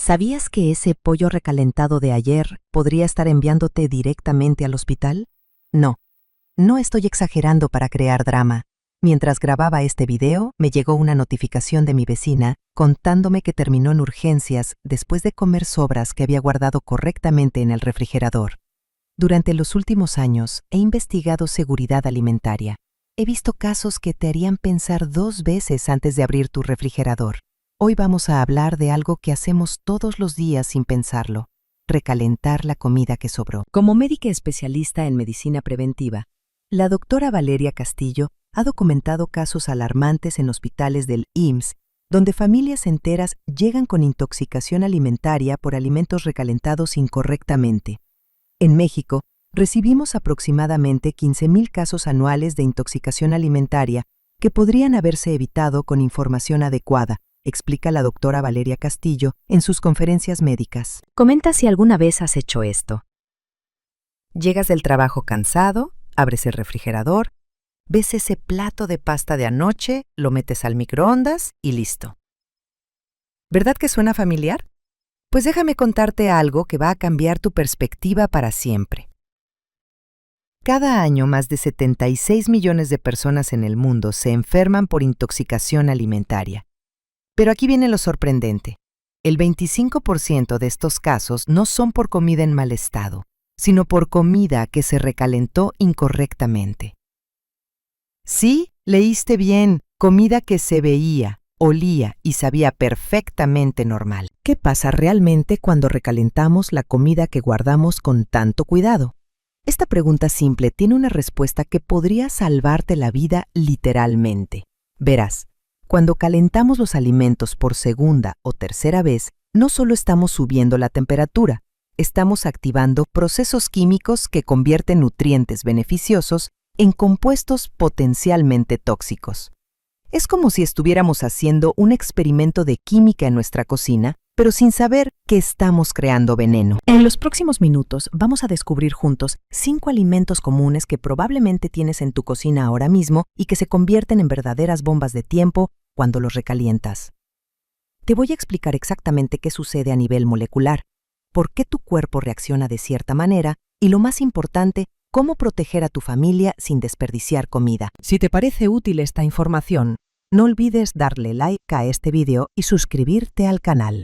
¿Sabías que ese pollo recalentado de ayer podría estar enviándote directamente al hospital? No, no estoy exagerando para crear drama. Mientras grababa este video, me llegó una notificación de mi vecina contándome que terminó en urgencias después de comer sobras que había guardado correctamente en el refrigerador. Durante los últimos años, he investigado seguridad alimentaria. He visto casos que te harían pensar 2 veces antes de abrir tu refrigerador. Hoy vamos a hablar de algo que hacemos todos los días sin pensarlo: recalentar la comida que sobró. Como médica especialista en medicina preventiva, la doctora Valeria Castillo ha documentado casos alarmantes en hospitales del IMSS, donde familias enteras llegan con intoxicación alimentaria por alimentos recalentados incorrectamente. En México, recibimos aproximadamente 15,000 casos anuales de intoxicación alimentaria que podrían haberse evitado con información adecuada, explica la doctora Valeria Castillo en sus conferencias médicas. Comenta si alguna vez has hecho esto. Llegas del trabajo cansado, abres el refrigerador, ves ese plato de pasta de anoche, lo metes al microondas y listo. ¿Verdad que suena familiar? Pues déjame contarte algo que va a cambiar tu perspectiva para siempre. Cada año, más de 76 millones de personas en el mundo se enferman por intoxicación alimentaria. Pero aquí viene lo sorprendente. El 25% de estos casos no son por comida en mal estado, sino por comida que se recalentó incorrectamente. Sí, leíste bien, comida que se veía, olía y sabía perfectamente normal. ¿Qué pasa realmente cuando recalentamos la comida que guardamos con tanto cuidado? Esta pregunta simple tiene una respuesta que podría salvarte la vida literalmente. Verás, cuando calentamos los alimentos por segunda o tercera vez, no solo estamos subiendo la temperatura, estamos activando procesos químicos que convierten nutrientes beneficiosos en compuestos potencialmente tóxicos. Es como si estuviéramos haciendo un experimento de química en nuestra cocina, pero sin saber que estamos creando veneno. En los próximos minutos vamos a descubrir juntos 5 alimentos comunes que probablemente tienes en tu cocina ahora mismo y que se convierten en verdaderas bombas de tiempo cuando los recalientas. Te voy a explicar exactamente qué sucede a nivel molecular, por qué tu cuerpo reacciona de cierta manera y, lo más importante, cómo proteger a tu familia sin desperdiciar comida. Si te parece útil esta información, no olvides darle like a este video y suscribirte al canal.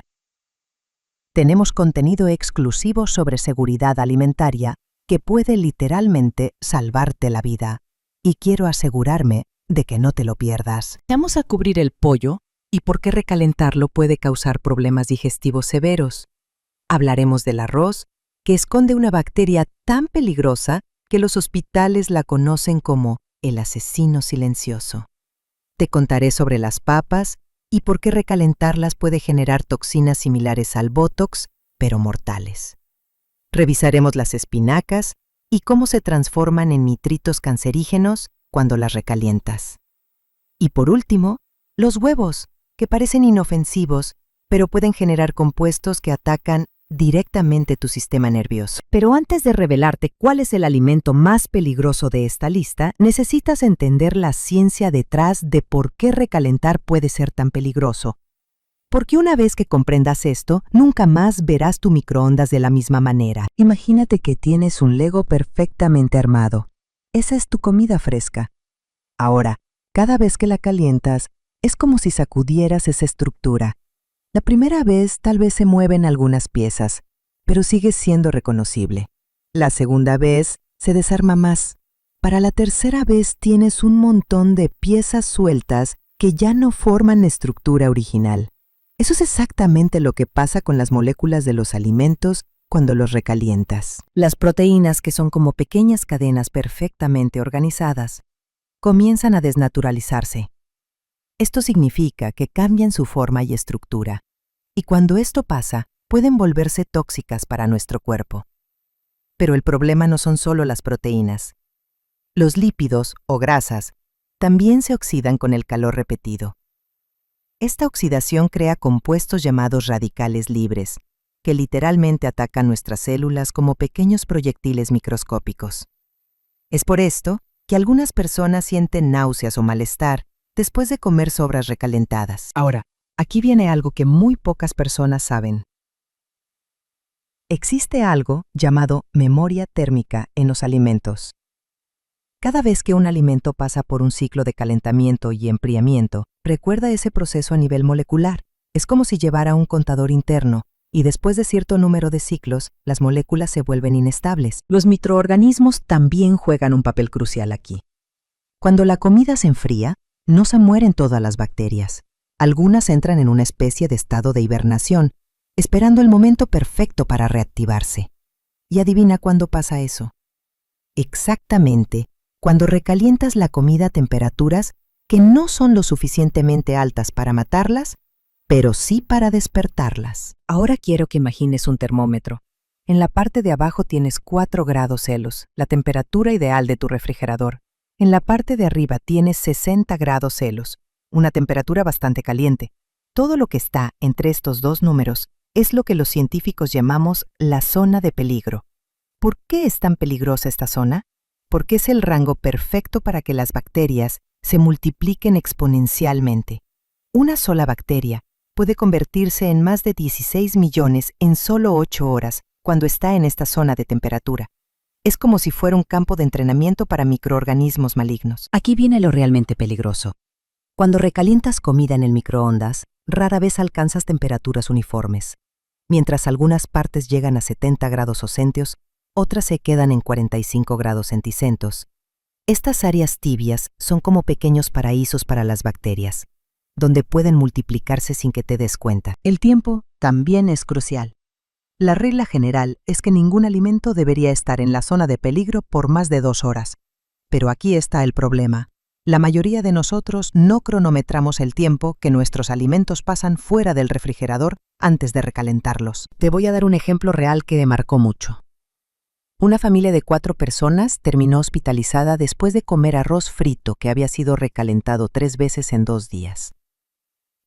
Tenemos contenido exclusivo sobre seguridad alimentaria que puede literalmente salvarte la vida, y quiero asegurarme de que no te lo pierdas. Vamos a cubrir el pollo y por qué recalentarlo puede causar problemas digestivos severos. Hablaremos del arroz, que esconde una bacteria tan peligrosa que los hospitales la conocen como el asesino silencioso. Te contaré sobre las papas y por qué recalentarlas puede generar toxinas similares al Botox, pero mortales. Revisaremos las espinacas y cómo se transforman en nitritos cancerígenos cuando las recalientas. Y por último, los huevos, que parecen inofensivos, pero pueden generar compuestos que atacan directamente tu sistema nervioso. Pero antes de revelarte cuál es el alimento más peligroso de esta lista, necesitas entender la ciencia detrás de por qué recalentar puede ser tan peligroso. Porque una vez que comprendas esto, nunca más verás tu microondas de la misma manera. Imagínate que tienes un Lego perfectamente armado. Esa es tu comida fresca. Ahora, cada vez que la calientas, es como si sacudieras esa estructura. La primera vez tal vez se mueven algunas piezas, pero sigue siendo reconocible. La segunda vez se desarma más. Para la tercera vez tienes un montón de piezas sueltas que ya no forman estructura original. Eso es exactamente lo que pasa con las moléculas de los alimentos cuando los recalientas. Las proteínas, que son como pequeñas cadenas perfectamente organizadas, comienzan a desnaturalizarse. Esto significa que cambian su forma y estructura, y cuando esto pasa, pueden volverse tóxicas para nuestro cuerpo. Pero el problema no son solo las proteínas. Los lípidos, o grasas, también se oxidan con el calor repetido. Esta oxidación crea compuestos llamados radicales libres, que literalmente atacan nuestras células como pequeños proyectiles microscópicos. Es por esto que algunas personas sienten náuseas o malestar después de comer sobras recalentadas. Ahora, aquí viene algo que muy pocas personas saben. Existe algo llamado memoria térmica en los alimentos. Cada vez que un alimento pasa por un ciclo de calentamiento y enfriamiento, recuerda ese proceso a nivel molecular. Es como si llevara un contador interno, y después de cierto número de ciclos, las moléculas se vuelven inestables. Los microorganismos también juegan un papel crucial aquí. Cuando la comida se enfría, no se mueren todas las bacterias. Algunas entran en una especie de estado de hibernación, esperando el momento perfecto para reactivarse. ¿Y adivina cuándo pasa eso? Exactamente cuando recalientas la comida a temperaturas que no son lo suficientemente altas para matarlas, pero sí para despertarlas. Ahora quiero que imagines un termómetro. En la parte de abajo tienes 4 grados Celsius, la temperatura ideal de tu refrigerador. En la parte de arriba tienes 60 grados Celsius, una temperatura bastante caliente. Todo lo que está entre estos dos números es lo que los científicos llamamos la zona de peligro. ¿Por qué es tan peligrosa esta zona? Porque es el rango perfecto para que las bacterias se multipliquen exponencialmente. Una sola bacteria puede convertirse en más de 16 millones en solo 8 horas cuando está en esta zona de temperatura. Es como si fuera un campo de entrenamiento para microorganismos malignos. Aquí viene lo realmente peligroso. Cuando recalientas comida en el microondas, rara vez alcanzas temperaturas uniformes. Mientras algunas partes llegan a 70 grados Celsius, otras se quedan en 45 grados Celsius. Estas áreas tibias son como pequeños paraísos para las bacterias, donde pueden multiplicarse sin que te des cuenta. El tiempo también es crucial. La regla general es que ningún alimento debería estar en la zona de peligro por más de 2 horas. Pero aquí está el problema. La mayoría de nosotros no cronometramos el tiempo que nuestros alimentos pasan fuera del refrigerador antes de recalentarlos. Te voy a dar un ejemplo real que me marcó mucho. Una familia de 4 personas terminó hospitalizada después de comer arroz frito que había sido recalentado 3 veces en 2 días.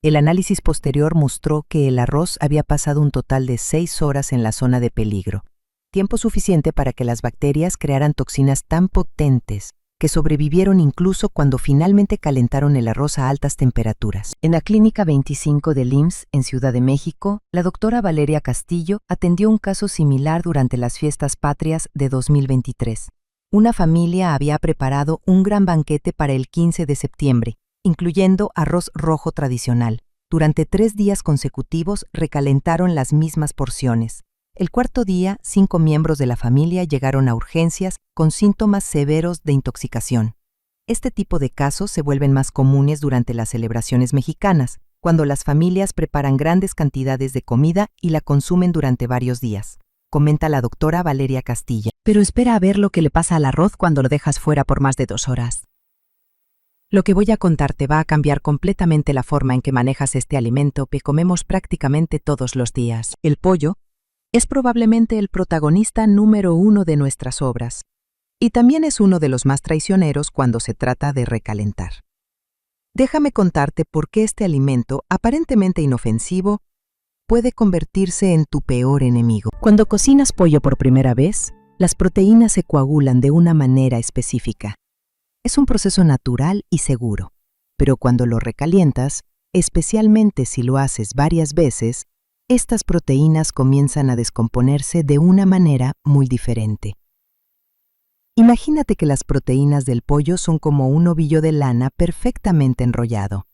El análisis posterior mostró que el arroz había pasado un total de 6 horas en la zona de peligro, tiempo suficiente para que las bacterias crearan toxinas tan potentes que sobrevivieron incluso cuando finalmente calentaron el arroz a altas temperaturas. En la Clínica 25 del IMSS, en Ciudad de México, la doctora Valeria Castillo atendió un caso similar durante las fiestas patrias de 2023. Una familia había preparado un gran banquete para el 15 de septiembre, incluyendo arroz rojo tradicional. Durante 3 días consecutivos recalentaron las mismas porciones. El cuarto día, 5 miembros de la familia llegaron a urgencias con síntomas severos de intoxicación. Este tipo de casos se vuelven más comunes durante las celebraciones mexicanas, cuando las familias preparan grandes cantidades de comida y la consumen durante varios días, comenta la doctora Valeria Castilla. Pero espera a ver lo que le pasa al arroz cuando lo dejas fuera por más de 2 horas. Lo que voy a contarte va a cambiar completamente la forma en que manejas este alimento que comemos prácticamente todos los días. El pollo es probablemente el protagonista número 1 de nuestras obras, y también es uno de los más traicioneros cuando se trata de recalentar. Déjame contarte por qué este alimento, aparentemente inofensivo, puede convertirse en tu peor enemigo. Cuando cocinas pollo por primera vez, las proteínas se coagulan de una manera específica. Es un proceso natural y seguro, pero cuando lo recalientas, especialmente si lo haces varias veces, estas proteínas comienzan a descomponerse de una manera muy diferente. Imagínate que las proteínas del pollo son como un ovillo de lana perfectamente enrollado.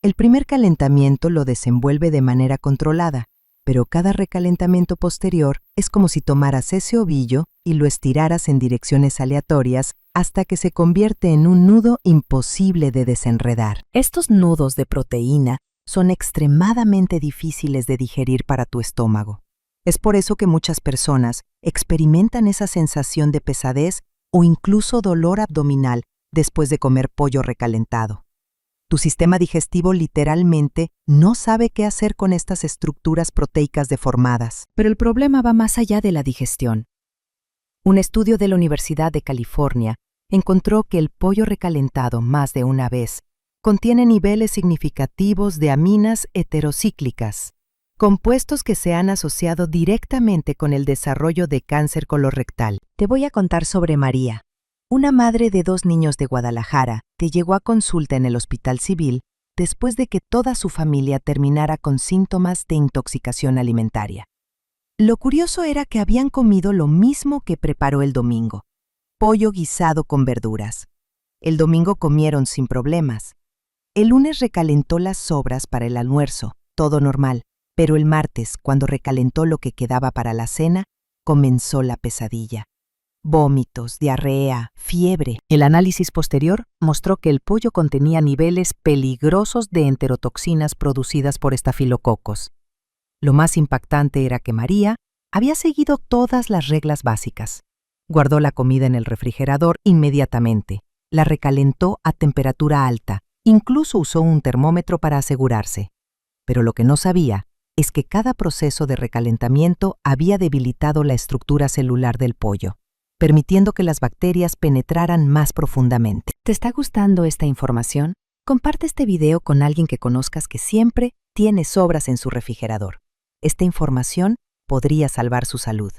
El primer calentamiento lo desenvuelve de manera controlada, pero cada recalentamiento posterior es como si tomaras ese ovillo y lo estiraras en direcciones aleatorias hasta que se convierte en un nudo imposible de desenredar. Estos nudos de proteína son extremadamente difíciles de digerir para tu estómago. Es por eso que muchas personas experimentan esa sensación de pesadez o incluso dolor abdominal después de comer pollo recalentado. Tu sistema digestivo literalmente no sabe qué hacer con estas estructuras proteicas deformadas. Pero el problema va más allá de la digestión. Un estudio de la Universidad de California encontró que el pollo recalentado más de una vez contiene niveles significativos de aminas heterocíclicas, compuestos que se han asociado directamente con el desarrollo de cáncer colorectal. Te voy a contar sobre María, una madre de 2 niños de Guadalajara que llegó a consulta en el Hospital Civil después de que toda su familia terminara con síntomas de intoxicación alimentaria. Lo curioso era que habían comido lo mismo que preparó el domingo: pollo guisado con verduras. El domingo comieron sin problemas. El lunes recalentó las sobras para el almuerzo, todo normal, pero el martes, cuando recalentó lo que quedaba para la cena, comenzó la pesadilla. Vómitos, diarrea, fiebre. El análisis posterior mostró que el pollo contenía niveles peligrosos de enterotoxinas producidas por estafilococos. Lo más impactante era que María había seguido todas las reglas básicas. Guardó la comida en el refrigerador inmediatamente, la recalentó a temperatura alta, incluso usó un termómetro para asegurarse. Pero lo que no sabía es que cada proceso de recalentamiento había debilitado la estructura celular del pollo, permitiendo que las bacterias penetraran más profundamente. ¿Te está gustando esta información? Comparte este video con alguien que conozcas que siempre tiene sobras en su refrigerador. Esta información podría salvar su salud.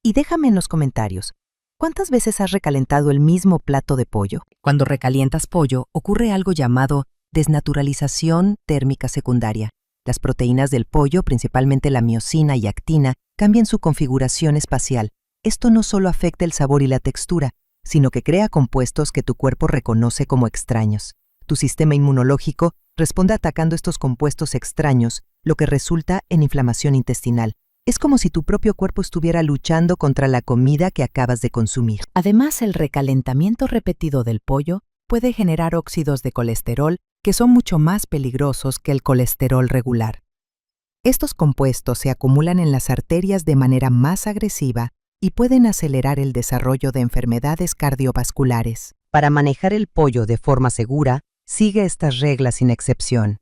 Y déjame en los comentarios, ¿cuántas veces has recalentado el mismo plato de pollo? Cuando recalientas pollo, ocurre algo llamado desnaturalización térmica secundaria. Las proteínas del pollo, principalmente la miosina y actina, cambian su configuración espacial. Esto no solo afecta el sabor y la textura, sino que crea compuestos que tu cuerpo reconoce como extraños. Tu sistema inmunológico responde atacando estos compuestos extraños, lo que resulta en inflamación intestinal. Es como si tu propio cuerpo estuviera luchando contra la comida que acabas de consumir. Además, el recalentamiento repetido del pollo puede generar óxidos de colesterol que son mucho más peligrosos que el colesterol regular. Estos compuestos se acumulan en las arterias de manera más agresiva y pueden acelerar el desarrollo de enfermedades cardiovasculares. Para manejar el pollo de forma segura, sigue estas reglas sin excepción.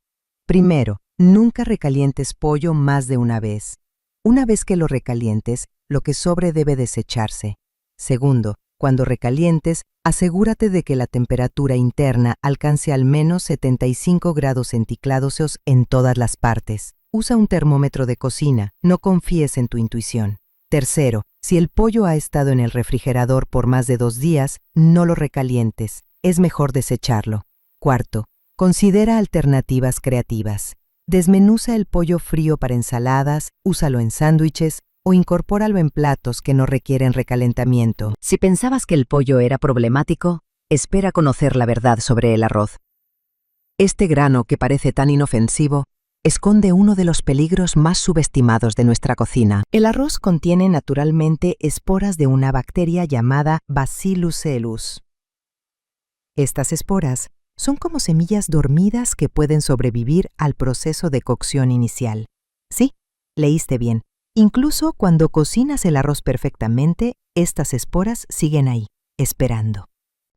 Primero, nunca recalientes pollo más de una vez. Una vez que lo recalientes, lo que sobre debe desecharse. Segundo, cuando recalientes, asegúrate de que la temperatura interna alcance al menos 75 grados centígrados en todas las partes. Usa un termómetro de cocina, no confíes en tu intuición. Tercero, si el pollo ha estado en el refrigerador por más de 2 días, no lo recalientes, es mejor desecharlo. Cuarto, considera alternativas creativas. Desmenuza el pollo frío para ensaladas, úsalo en sándwiches o incorpóralo en platos que no requieren recalentamiento. Si pensabas que el pollo era problemático, espera conocer la verdad sobre el arroz. Este grano, que parece tan inofensivo, esconde uno de los peligros más subestimados de nuestra cocina. El arroz contiene naturalmente esporas de una bacteria llamada Bacillus cereus. Estas esporas son como semillas dormidas que pueden sobrevivir al proceso de cocción inicial. Sí, leíste bien. Incluso cuando cocinas el arroz perfectamente, estas esporas siguen ahí, esperando.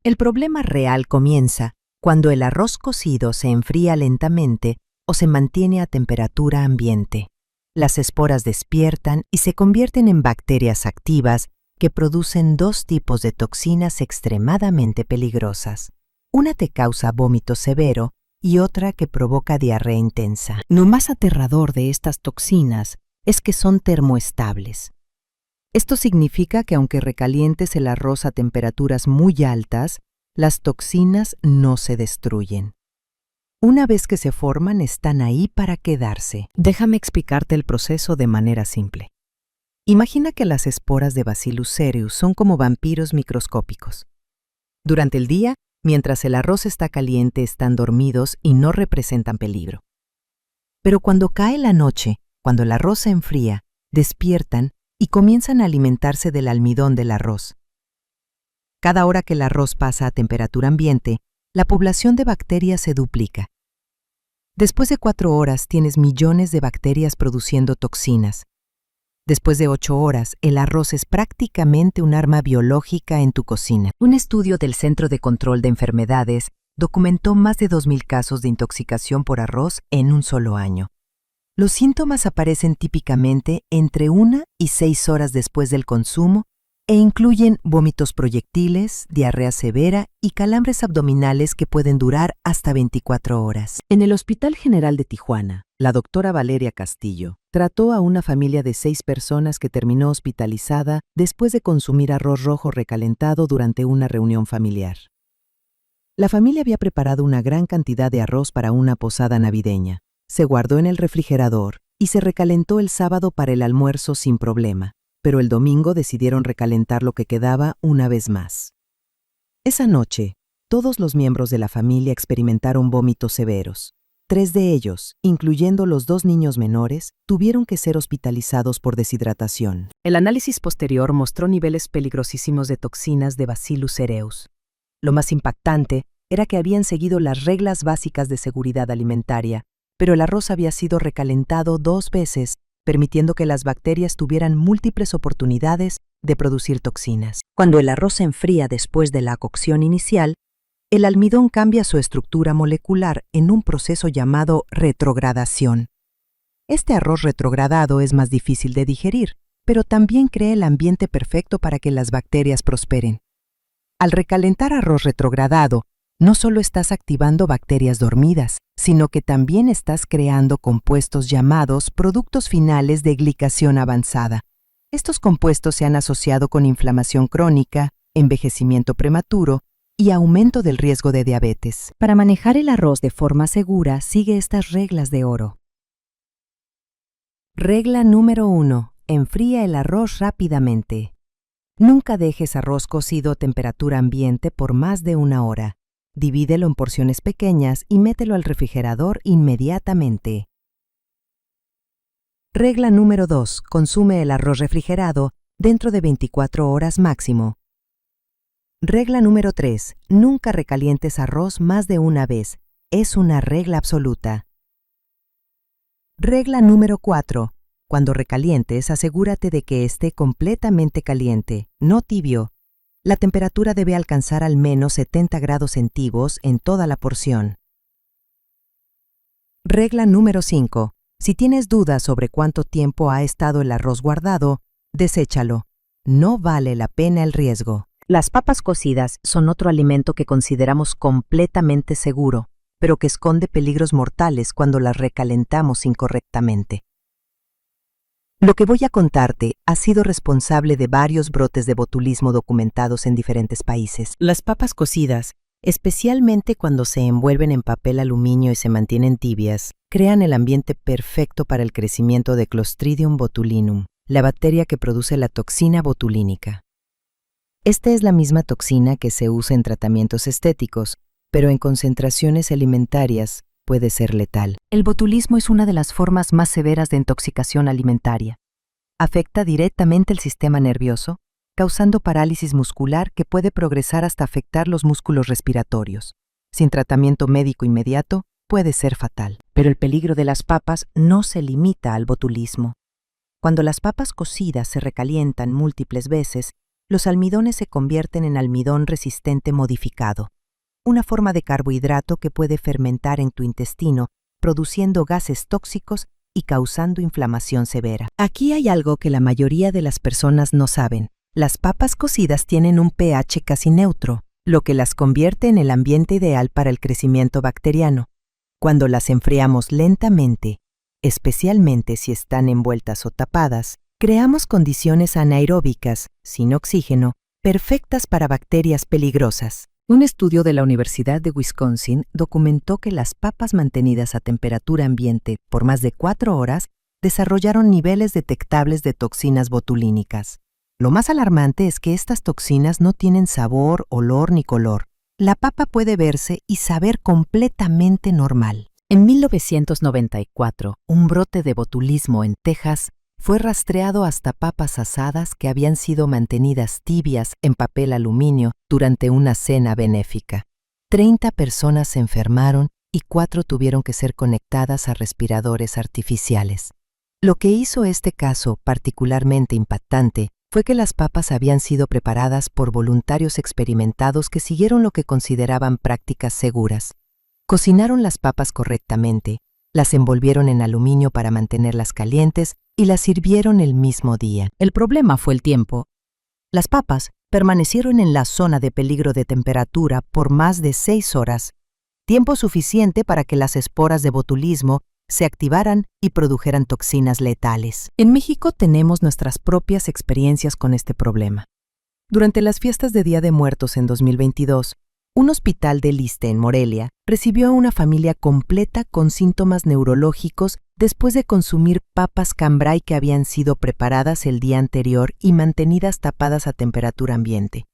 El problema real comienza cuando el arroz cocido se enfría lentamente o se mantiene a temperatura ambiente. Las esporas despiertan y se convierten en bacterias activas que producen 2 tipos de toxinas extremadamente peligrosas. Una te causa vómito severo y otra que provoca diarrea intensa. Lo más aterrador de estas toxinas es que son termoestables. Esto significa que aunque recalientes el arroz a temperaturas muy altas, las toxinas no se destruyen. Una vez que se forman, están ahí para quedarse. Déjame explicarte el proceso de manera simple. Imagina que las esporas de Bacillus cereus son como vampiros microscópicos. Durante el día, mientras el arroz está caliente, están dormidos y no representan peligro. Pero cuando cae la noche, cuando el arroz se enfría, despiertan y comienzan a alimentarse del almidón del arroz. Cada hora que el arroz pasa a temperatura ambiente, la población de bacterias se duplica. Después de 4 horas tienes millones de bacterias produciendo toxinas. Después de 8 horas, el arroz es prácticamente un arma biológica en tu cocina. Un estudio del Centro de Control de Enfermedades documentó más de 2.000 casos de intoxicación por arroz en un solo año. Los síntomas aparecen típicamente entre 1 y 6 horas después del consumo e incluyen vómitos proyectiles, diarrea severa y calambres abdominales que pueden durar hasta 24 horas. En el Hospital General de Tijuana, la doctora Valeria Castillo trató a una familia de 6 personas que terminó hospitalizada después de consumir arroz rojo recalentado durante una reunión familiar. La familia había preparado una gran cantidad de arroz para una posada navideña. Se guardó en el refrigerador y se recalentó el sábado para el almuerzo sin problema, pero el domingo decidieron recalentar lo que quedaba una vez más. Esa noche, todos los miembros de la familia experimentaron vómitos severos. 3 de ellos, incluyendo los 2 niños menores, tuvieron que ser hospitalizados por deshidratación. El análisis posterior mostró niveles peligrosísimos de toxinas de Bacillus cereus. Lo más impactante era que habían seguido las reglas básicas de seguridad alimentaria, pero el arroz había sido recalentado 2 veces, permitiendo que las bacterias tuvieran múltiples oportunidades de producir toxinas. Cuando el arroz se enfría después de la cocción inicial, el almidón cambia su estructura molecular en un proceso llamado retrogradación. Este arroz retrogradado es más difícil de digerir, pero también crea el ambiente perfecto para que las bacterias prosperen. Al recalentar arroz retrogradado, no solo estás activando bacterias dormidas, sino que también estás creando compuestos llamados productos finales de glicación avanzada. Estos compuestos se han asociado con inflamación crónica, envejecimiento prematuro y aumento del riesgo de diabetes. Para manejar el arroz de forma segura, sigue estas reglas de oro. Regla número 1. Enfría el arroz rápidamente. Nunca dejes arroz cocido a temperatura ambiente por más de 1 hora. Divídelo en porciones pequeñas y mételo al refrigerador inmediatamente. Regla número 2. Consume el arroz refrigerado dentro de 24 horas máximo. Regla número 3. Nunca recalientes arroz más de 1 vez. Es una regla absoluta. Regla número 4. Cuando recalientes, asegúrate de que esté completamente caliente, no tibio. La temperatura debe alcanzar al menos 70 grados centígrados en toda la porción. Regla número 5. Si tienes dudas sobre cuánto tiempo ha estado el arroz guardado, deséchalo. No vale la pena el riesgo. Las papas cocidas son otro alimento que consideramos completamente seguro, pero que esconde peligros mortales cuando las recalentamos incorrectamente. Lo que voy a contarte ha sido responsable de varios brotes de botulismo documentados en diferentes países. Las papas cocidas, especialmente cuando se envuelven en papel aluminio y se mantienen tibias, crean el ambiente perfecto para el crecimiento de Clostridium botulinum, la bacteria que produce la toxina botulínica. Esta es la misma toxina que se usa en tratamientos estéticos, pero en concentraciones alimentarias puede ser letal. El botulismo es una de las formas más severas de intoxicación alimentaria. Afecta directamente el sistema nervioso, causando parálisis muscular que puede progresar hasta afectar los músculos respiratorios. Sin tratamiento médico inmediato, puede ser fatal. Pero el peligro de las papas no se limita al botulismo. Cuando las papas cocidas se recalientan múltiples veces, los almidones se convierten en almidón resistente modificado, una forma de carbohidrato que puede fermentar en tu intestino, produciendo gases tóxicos y causando inflamación severa. Aquí hay algo que la mayoría de las personas no saben. Las papas cocidas tienen un pH casi neutro, lo que las convierte en el ambiente ideal para el crecimiento bacteriano. Cuando las enfriamos lentamente, especialmente si están envueltas o tapadas, creamos condiciones anaeróbicas, sin oxígeno, perfectas para bacterias peligrosas. Un estudio de la Universidad de Wisconsin documentó que las papas mantenidas a temperatura ambiente por más de 4 horas desarrollaron niveles detectables de toxinas botulínicas. Lo más alarmante es que estas toxinas no tienen sabor, olor ni color. La papa puede verse y saber completamente normal. En 1994, un brote de botulismo en Texas fue rastreado hasta papas asadas que habían sido mantenidas tibias en papel aluminio durante una cena benéfica. 30 personas se enfermaron y 4 tuvieron que ser conectadas a respiradores artificiales. Lo que hizo este caso particularmente impactante fue que las papas habían sido preparadas por voluntarios experimentados que siguieron lo que consideraban prácticas seguras. Cocinaron las papas correctamente, las envolvieron en aluminio para mantenerlas calientes y las sirvieron el mismo día. El problema fue el tiempo. Las papas permanecieron en la zona de peligro de temperatura por más de 6 horas, tiempo suficiente para que las esporas de botulismo se activaran y produjeran toxinas letales. En México tenemos nuestras propias experiencias con este problema. Durante las fiestas de Día de Muertos en 2022, Un hospital de Liste, en Morelia, recibió a una familia completa con síntomas neurológicos después de consumir papas cambray que habían sido preparadas el día anterior y mantenidas tapadas a temperatura ambiente.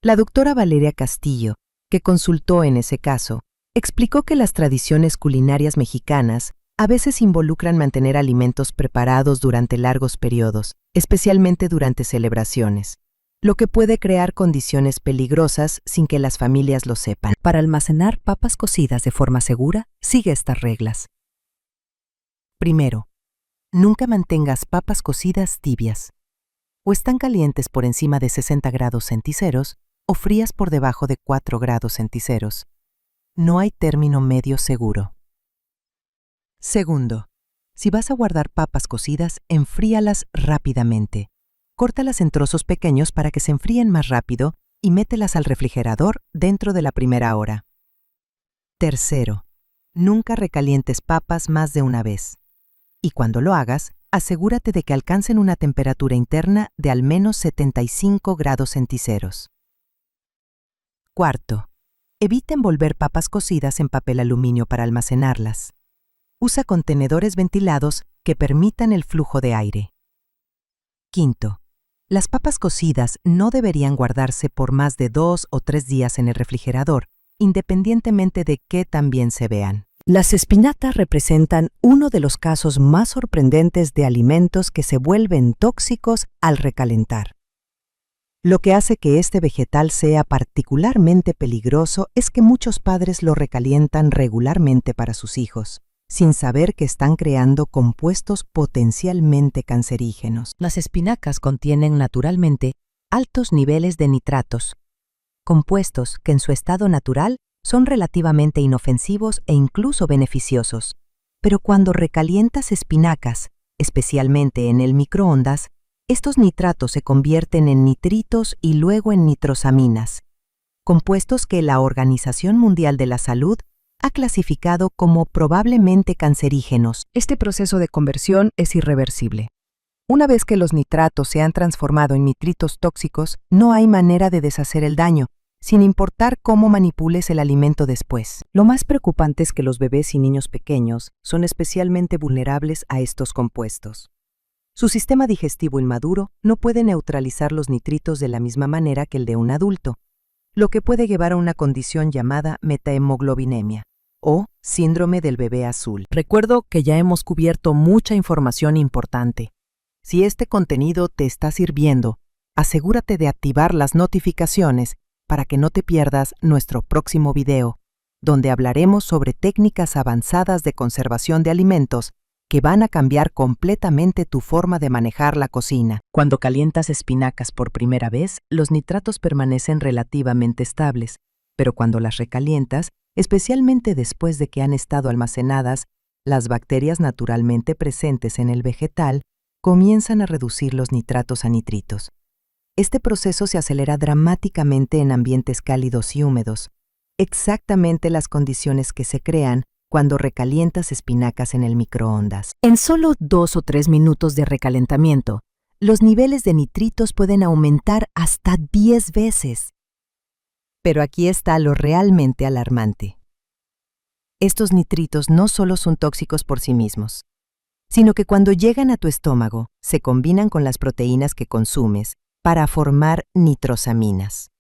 La doctora Valeria Castillo, que consultó en ese caso, explicó que las tradiciones culinarias mexicanas a veces involucran mantener alimentos preparados durante largos periodos, especialmente durante celebraciones, lo que puede crear condiciones peligrosas sin que las familias lo sepan. Para almacenar papas cocidas de forma segura, sigue estas reglas. Primero, nunca mantengas papas cocidas tibias. O están calientes por encima de 60 grados centíceros o frías por debajo de 4 grados centíceros. No hay término medio seguro. Segundo, si vas a guardar papas cocidas, enfríalas rápidamente. Córtalas en trozos pequeños para que se enfríen más rápido y mételas al refrigerador dentro de la primera hora. Tercero, nunca recalientes papas más de una vez. Y cuando lo hagas, asegúrate de que alcancen una temperatura interna de al menos 75 grados centíceros. Cuarto, evita envolver papas cocidas en papel aluminio para almacenarlas. Usa contenedores ventilados que permitan el flujo de aire. Quinto, las papas cocidas no deberían guardarse por más de 2 o 3 días en el refrigerador, independientemente de qué tan bien se vean. Las espinacas representan uno de los casos más sorprendentes de alimentos que se vuelven tóxicos al recalentar. Lo que hace que este vegetal sea particularmente peligroso es que muchos padres lo recalientan regularmente para sus hijos, sin saber que están creando compuestos potencialmente cancerígenos. Las espinacas contienen naturalmente altos niveles de nitratos, compuestos que en su estado natural son relativamente inofensivos e incluso beneficiosos. Pero cuando recalientas espinacas, especialmente en el microondas, estos nitratos se convierten en nitritos y luego en nitrosaminas, compuestos que la Organización Mundial de la Salud ha clasificado como probablemente cancerígenos. Este proceso de conversión es irreversible. Una vez que los nitratos se han transformado en nitritos tóxicos, no hay manera de deshacer el daño, sin importar cómo manipules el alimento después. Lo más preocupante es que los bebés y niños pequeños son especialmente vulnerables a estos compuestos. Su sistema digestivo inmaduro no puede neutralizar los nitritos de la misma manera que el de un adulto, lo que puede llevar a una condición llamada metahemoglobinemia o síndrome del bebé azul. Recuerdo que ya hemos cubierto mucha información importante. Si este contenido te está sirviendo, asegúrate de activar las notificaciones para que no te pierdas nuestro próximo video, donde hablaremos sobre técnicas avanzadas de conservación de alimentos que van a cambiar completamente tu forma de manejar la cocina. Cuando calientas espinacas por primera vez, los nitratos permanecen relativamente estables, pero cuando las recalientas, especialmente después de que han estado almacenadas, las bacterias naturalmente presentes en el vegetal comienzan a reducir los nitratos a nitritos. Este proceso se acelera dramáticamente en ambientes cálidos y húmedos, exactamente las condiciones que se crean cuando recalientas espinacas en el microondas. En solo 2 o 3 minutos de recalentamiento, los niveles de nitritos pueden aumentar hasta 10 veces. Pero aquí está lo realmente alarmante. Estos nitritos no solo son tóxicos por sí mismos, sino que cuando llegan a tu estómago, se combinan con las proteínas que consumes para formar nitrosaminas.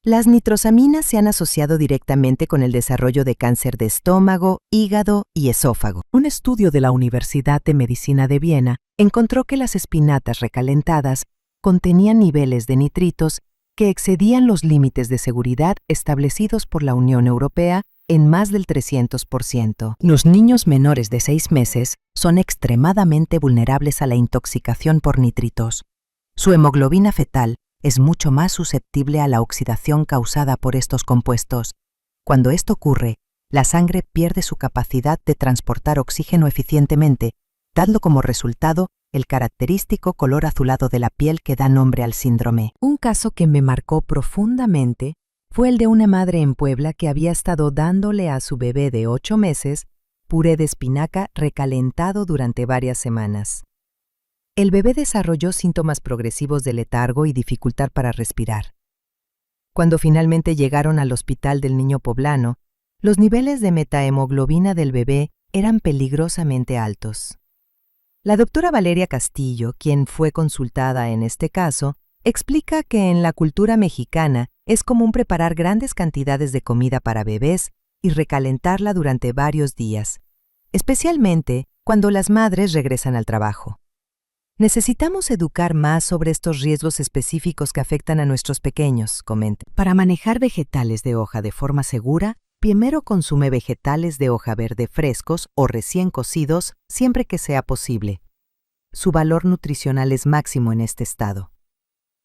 Las nitrosaminas se han asociado directamente con el desarrollo de cáncer de estómago, hígado y esófago. Un estudio de la Universidad de Medicina de Viena encontró que las espinacas recalentadas contenían niveles de nitritos que excedían los límites de seguridad establecidos por la Unión Europea en más del 300%. Los niños menores de 6 meses son extremadamente vulnerables a la intoxicación por nitritos. Su hemoglobina fetal es mucho más susceptible a la oxidación causada por estos compuestos. Cuando esto ocurre, la sangre pierde su capacidad de transportar oxígeno eficientemente, dando como resultado el característico color azulado de la piel que da nombre al síndrome. Un caso que me marcó profundamente fue el de una madre en Puebla que había estado dándole a su bebé de 8 meses puré de espinaca recalentado durante varias semanas. El bebé desarrolló síntomas progresivos de letargo y dificultad para respirar. Cuando finalmente llegaron al hospital del niño poblano, los niveles de metahemoglobina del bebé eran peligrosamente altos. La doctora Valeria Castillo, quien fue consultada en este caso, explica que en la cultura mexicana es común preparar grandes cantidades de comida para bebés y recalentarla durante varios días, especialmente cuando las madres regresan al trabajo. Necesitamos educar más sobre estos riesgos específicos que afectan a nuestros pequeños, comenta. Para manejar vegetales de hoja de forma segura, primero consume vegetales de hoja verde frescos o recién cocidos siempre que sea posible. Su valor nutricional es máximo en este estado.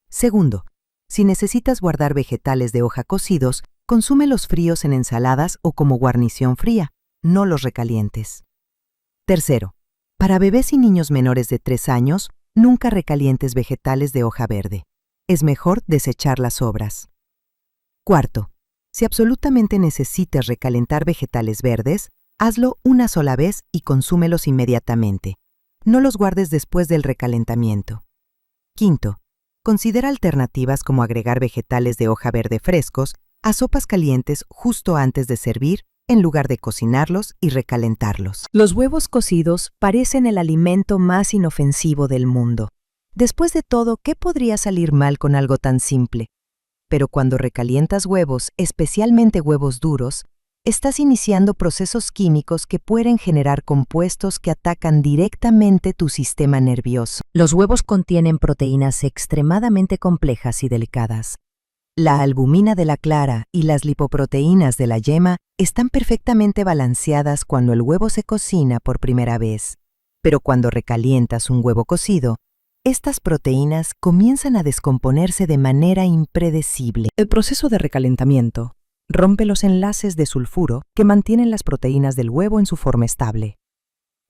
Segundo, si necesitas guardar vegetales de hoja cocidos, consúmelos fríos en ensaladas o como guarnición fría, no los recalientes. Tercero, para bebés y niños menores de 3 años, nunca recalientes vegetales de hoja verde. Es mejor desechar las sobras. Cuarto, si absolutamente necesitas recalentar vegetales verdes, hazlo una sola vez y consúmelos inmediatamente. No los guardes después del recalentamiento. Quinto, considera alternativas como agregar vegetales de hoja verde frescos a sopas calientes justo antes de servir, en lugar de cocinarlos y recalentarlos. Los huevos cocidos parecen el alimento más inofensivo del mundo. Después de todo, ¿qué podría salir mal con algo tan simple? Pero cuando recalientas huevos, especialmente huevos duros, estás iniciando procesos químicos que pueden generar compuestos que atacan directamente tu sistema nervioso. Los huevos contienen proteínas extremadamente complejas y delicadas. La albumina de la clara y las lipoproteínas de la yema están perfectamente balanceadas cuando el huevo se cocina por primera vez. Pero cuando recalientas un huevo cocido, estas proteínas comienzan a descomponerse de manera impredecible. El proceso de recalentamiento rompe los enlaces de sulfuro que mantienen las proteínas del huevo en su forma estable.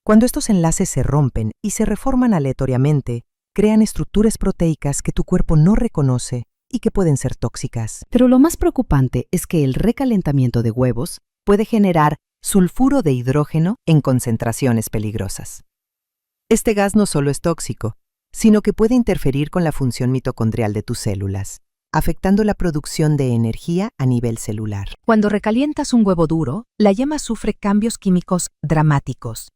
Cuando estos enlaces se rompen y se reforman aleatoriamente, crean estructuras proteicas que tu cuerpo no reconoce y que pueden ser tóxicas. Pero lo más preocupante es que el recalentamiento de huevos puede generar sulfuro de hidrógeno en concentraciones peligrosas. Este gas no solo es tóxico, sino que puede interferir con la función mitocondrial de tus células, afectando la producción de energía a nivel celular. Cuando recalientas un huevo duro, la yema sufre cambios químicos dramáticos.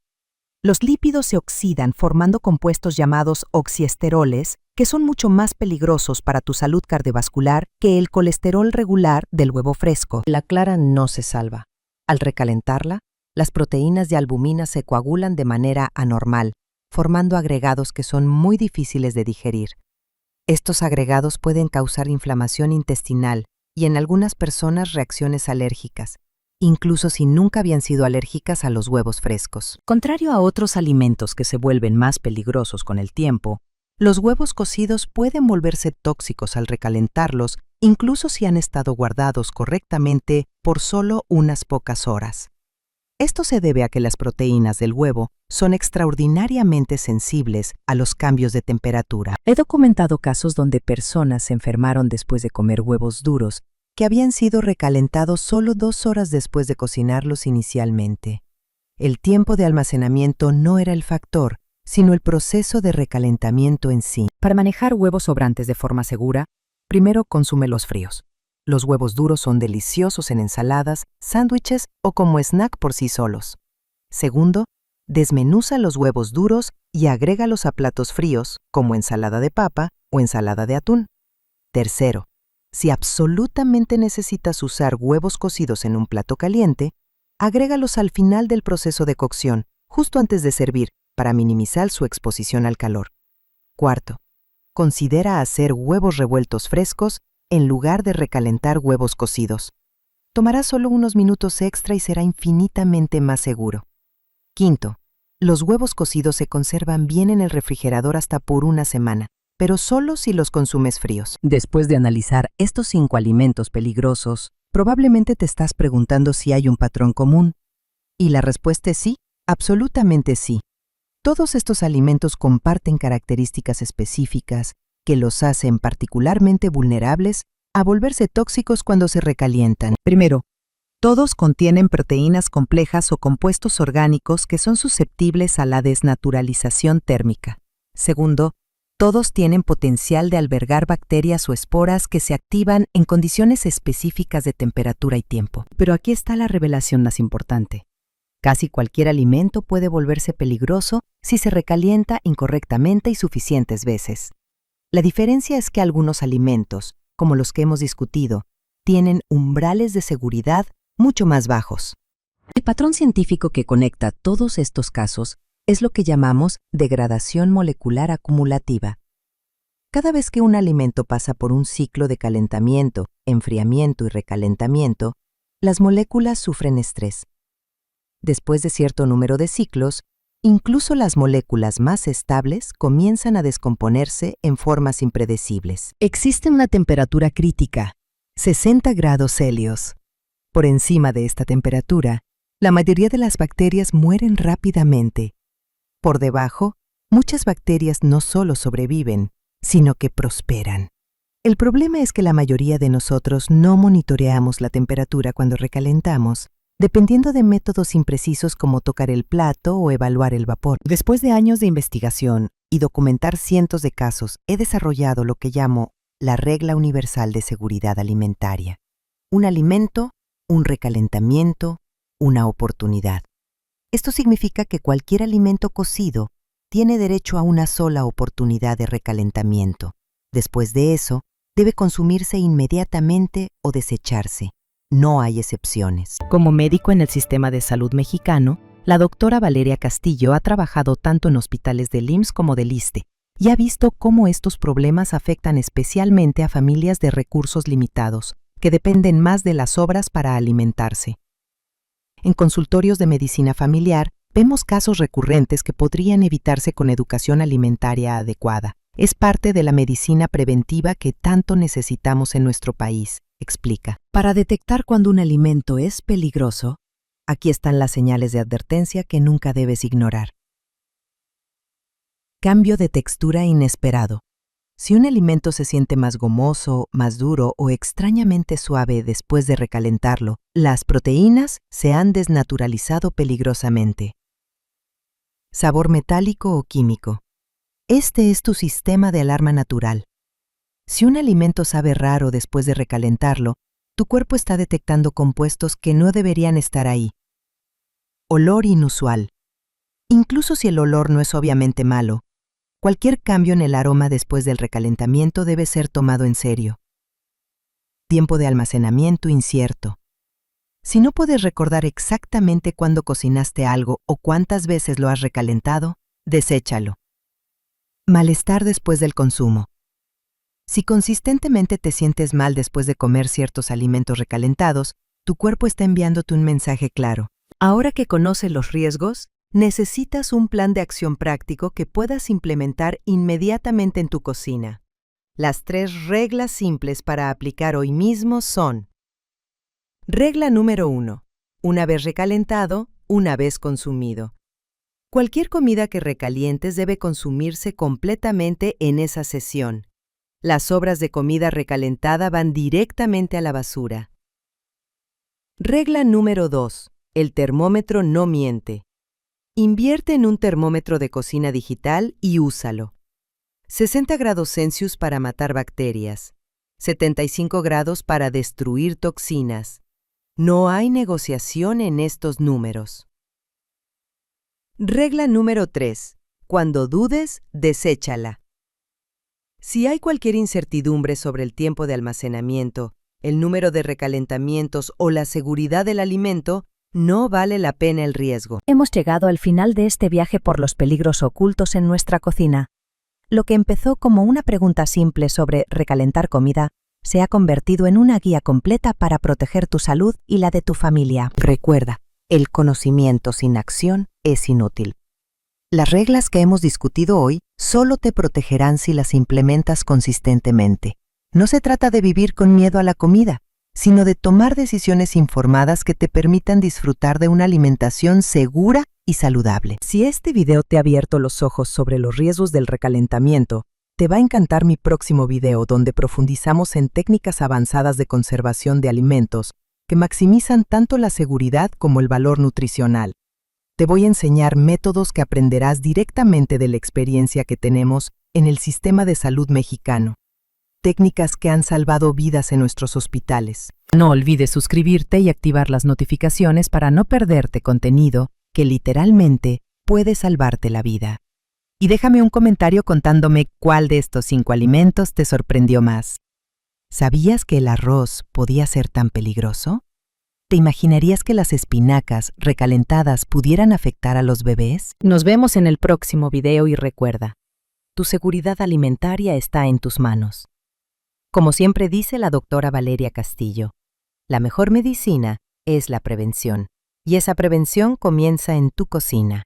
Los lípidos se oxidan formando compuestos llamados oxiesteroles, que son mucho más peligrosos para tu salud cardiovascular que el colesterol regular del huevo fresco. La clara no se salva. Al recalentarla, las proteínas de albumina se coagulan de manera anormal, formando agregados que son muy difíciles de digerir. Estos agregados pueden causar inflamación intestinal y en algunas personas reacciones alérgicas, incluso si nunca habían sido alérgicas a los huevos frescos. Contrario a otros alimentos que se vuelven más peligrosos con el tiempo, los huevos cocidos pueden volverse tóxicos al recalentarlos, incluso si han estado guardados correctamente por solo unas pocas horas. Esto se debe a que las proteínas del huevo son extraordinariamente sensibles a los cambios de temperatura. He documentado casos donde personas se enfermaron después de comer huevos duros que habían sido recalentados solo 2 horas después de cocinarlos inicialmente. El tiempo de almacenamiento no era el factor, sino el proceso de recalentamiento en sí. Para manejar huevos sobrantes de forma segura, primero consúmelos fríos. Los huevos duros son deliciosos en ensaladas, sándwiches o como snack por sí solos. Segundo, desmenuza los huevos duros y agrégalos a platos fríos, como ensalada de papa o ensalada de atún. Tercero, si absolutamente necesitas usar huevos cocidos en un plato caliente, agrégalos al final del proceso de cocción, justo antes de servir, para minimizar su exposición al calor. Cuarto, considera hacer huevos revueltos frescos en lugar de recalentar huevos cocidos. Tomará solo unos minutos extra y será infinitamente más seguro. Quinto, los huevos cocidos se conservan bien en el refrigerador hasta por 1 semana, pero solo si los consumes fríos. Después de analizar estos 5 alimentos peligrosos, probablemente te estás preguntando si hay un patrón común. Y la respuesta es sí, absolutamente sí. Todos estos alimentos comparten características específicas que los hacen particularmente vulnerables a volverse tóxicos cuando se recalientan. Primero, todos contienen proteínas complejas o compuestos orgánicos que son susceptibles a la desnaturalización térmica. Segundo, Todos tienen potencial de albergar bacterias o esporas que se activan en condiciones específicas de temperatura y tiempo. Pero aquí está la revelación más importante. Casi cualquier alimento puede volverse peligroso si se recalienta incorrectamente y suficientes veces. La diferencia es que algunos alimentos, como los que hemos discutido, tienen umbrales de seguridad mucho más bajos. El patrón científico que conecta todos estos casos es lo que llamamos degradación molecular acumulativa. Cada vez que un alimento pasa por un ciclo de calentamiento, enfriamiento y recalentamiento, las moléculas sufren estrés. Después de cierto número de ciclos, incluso las moléculas más estables comienzan a descomponerse en formas impredecibles. Existe una temperatura crítica, 60 grados Celsius. Por encima de esta temperatura, la mayoría de las bacterias mueren rápidamente. Por debajo, muchas bacterias no solo sobreviven, sino que prosperan. El problema es que la mayoría de nosotros no monitoreamos la temperatura cuando recalentamos, dependiendo de métodos imprecisos como tocar el plato o evaluar el vapor. Después de años de investigación y documentar cientos de casos, he desarrollado lo que llamo la regla universal de seguridad alimentaria. Un alimento, un recalentamiento, una oportunidad. Esto significa que cualquier alimento cocido tiene derecho a una sola oportunidad de recalentamiento. Después de eso, debe consumirse inmediatamente o desecharse. No hay excepciones. Como médico en el sistema de salud mexicano, la doctora Valeria Castillo ha trabajado tanto en hospitales del IMSS como del ISSSTE y ha visto cómo estos problemas afectan especialmente a familias de recursos limitados, que dependen más de las sobras para alimentarse. En consultorios de medicina familiar, vemos casos recurrentes que podrían evitarse con educación alimentaria adecuada. Es parte de la medicina preventiva que tanto necesitamos en nuestro país, explica. Para detectar cuando un alimento es peligroso, aquí están las señales de advertencia que nunca debes ignorar. Cambio de textura inesperado. Si un alimento se siente más gomoso, más duro o extrañamente suave después de recalentarlo, las proteínas se han desnaturalizado peligrosamente. Sabor metálico o químico. Este es tu sistema de alarma natural. Si un alimento sabe raro después de recalentarlo, tu cuerpo está detectando compuestos que no deberían estar ahí. Olor inusual. Incluso si el olor no es obviamente malo, cualquier cambio en el aroma después del recalentamiento debe ser tomado en serio. Tiempo de almacenamiento incierto. Si no puedes recordar exactamente cuándo cocinaste algo o cuántas veces lo has recalentado, deséchalo. Malestar después del consumo. Si consistentemente te sientes mal después de comer ciertos alimentos recalentados, tu cuerpo está enviándote un mensaje claro. Ahora que conoces los riesgos, necesitas un plan de acción práctico que puedas implementar inmediatamente en tu cocina. Las 3 reglas simples para aplicar hoy mismo son: regla número 1. Una vez recalentado, una vez consumido. Cualquier comida que recalientes debe consumirse completamente en esa sesión. Las sobras de comida recalentada van directamente a la basura. Regla número 2. El termómetro no miente. Invierte en un termómetro de cocina digital y úsalo. 60 grados Celsius para matar bacterias. 75 grados para destruir toxinas. No hay negociación en estos números. Regla número 3. Cuando dudes, deséchala. Si hay cualquier incertidumbre sobre el tiempo de almacenamiento, el número de recalentamientos o la seguridad del alimento, no vale la pena el riesgo. Hemos llegado al final de este viaje por los peligros ocultos en nuestra cocina. Lo que empezó como una pregunta simple sobre recalentar comida, se ha convertido en una guía completa para proteger tu salud y la de tu familia. Recuerda, el conocimiento sin acción es inútil. Las reglas que hemos discutido hoy solo te protegerán si las implementas consistentemente. No se trata de vivir con miedo a la comida, sino de tomar decisiones informadas que te permitan disfrutar de una alimentación segura y saludable. Si este video te ha abierto los ojos sobre los riesgos del recalentamiento, te va a encantar mi próximo video donde profundizamos en técnicas avanzadas de conservación de alimentos que maximizan tanto la seguridad como el valor nutricional. Te voy a enseñar métodos que aprenderás directamente de la experiencia que tenemos en el sistema de salud mexicano. Técnicas que han salvado vidas en nuestros hospitales. No olvides suscribirte y activar las notificaciones para no perderte contenido que literalmente puede salvarte la vida. Y déjame un comentario contándome cuál de estos 5 alimentos te sorprendió más. ¿Sabías que el arroz podía ser tan peligroso? ¿Te imaginarías que las espinacas recalentadas pudieran afectar a los bebés? Nos vemos en el próximo video y recuerda, tu seguridad alimentaria está en tus manos. Como siempre dice la doctora Valeria Castillo, la mejor medicina es la prevención, y esa prevención comienza en tu cocina.